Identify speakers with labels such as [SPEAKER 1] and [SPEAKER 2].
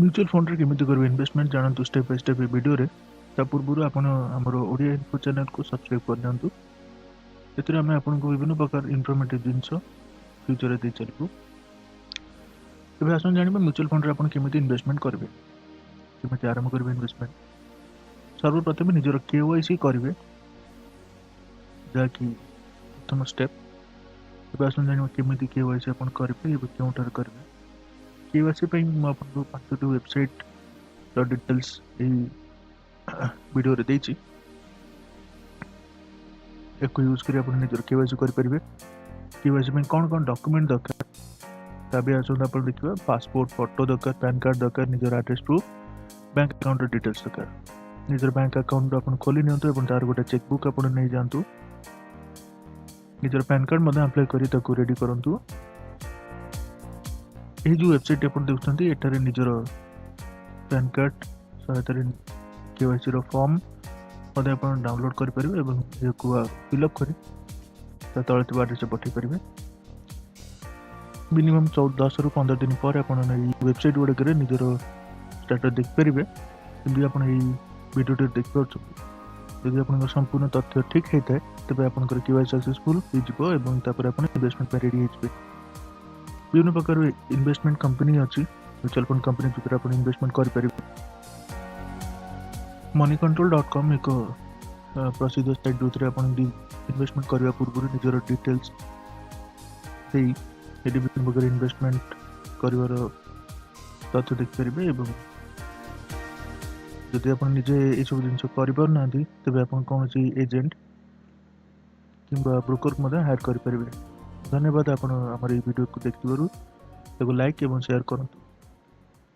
[SPEAKER 1] Mutual fund रे केमिति करबे इन्वेस्टमेंट जानतु स्टेप बाय स्टेप वीडियो रे ता पूर्व आपण हमर ओडिया इन्फो चैनल को सब्सक्राइब कर दियंतु। एतरे हम आपन को विभिन्न प्रकार इन्फॉर्मेटिव जिंस फ्यूचर दे चलबो। एबे आसन जानिबा म्यूचुअल फंड रे आपण केमिति इन्वेस्टमेंट करबे, केमिति आरंभ करबे इन्वेस्टमेंट। सर्वप्रथम निजर केवाईसी करबे, जाकि प्रथम स्टेप। एबे आसन जानिबा केमिति केवाईसी आपण करबे एबे केउटर करबे। केवाईसी पई म आपन को 5टी वेबसाइट रो डिटेल्स ए वीडियो रे देछि। एको यूज करी आपण निजर केवाईसी कर परिबे। केवाईसी में कौन डॉक्यूमेंट दरकार तबे आसन आपण देखिबा पासपोर्ट फोटो दरकार, पैन कार्ड दरकार, निजर address proof, bank account details दरकार। निजर बैंक अकाउंट आपण खोली नियंतु एवं तार गोटे चेकबुक आपण नै जानतु। निजर पैन कार्ड मध्ये अप्लाई करी ताकू रेडी करंतु। ए जो वेबसाइट आपण देखुछंती एटारे निजर पैन कार्ड सहायतारे केवाईसी रो फॉर्म मध्ये आपण डाउनलोड कर परिबे एवं एको फिल अप करी ता तळे ଥିବା एड्रेस पठै परिबे। मिनिमम 10 रु 15 दिन पर आपण नै वेबसाइट गोटे करे निजर स्टेटस देख परिबे। यदि आपण ए वीडियो टे देख परछु, यदि आपण संपूर्ण तथ्य ठीक हेतै तबे आपण केवाईसी सक्सेसफुल हो जिवो एवं तापर आपण इन्वेस्टमेंट पे रेडी हेजबे। विभिन्न प्रकार इन्वेस्टमेंट कंपनी अछि, म्यूचुअल फंड कंपनी जिपर आपण इन्वेस्टमेंट कर परिबे। moneycontrol.com एक प्रसिद्ध साइट जोथरे आपण इन्वेस्टमेंट करबा पूर्व निजर डिटेल्स देई एडी विभिन्न प्रकार इन्वेस्टमेंट करबार तथ्य देख परिबे एवं जदि आपण निजे ए सब जिंस करि पर नांती तबे आपण कोनसी एजेंट किंबा ब्रोकर मध्ये हायर कर परिबे। धन्यवाद आपण हमर ई वीडियो को देखिबारु। एगो लाइक एवं शेयर करंतु।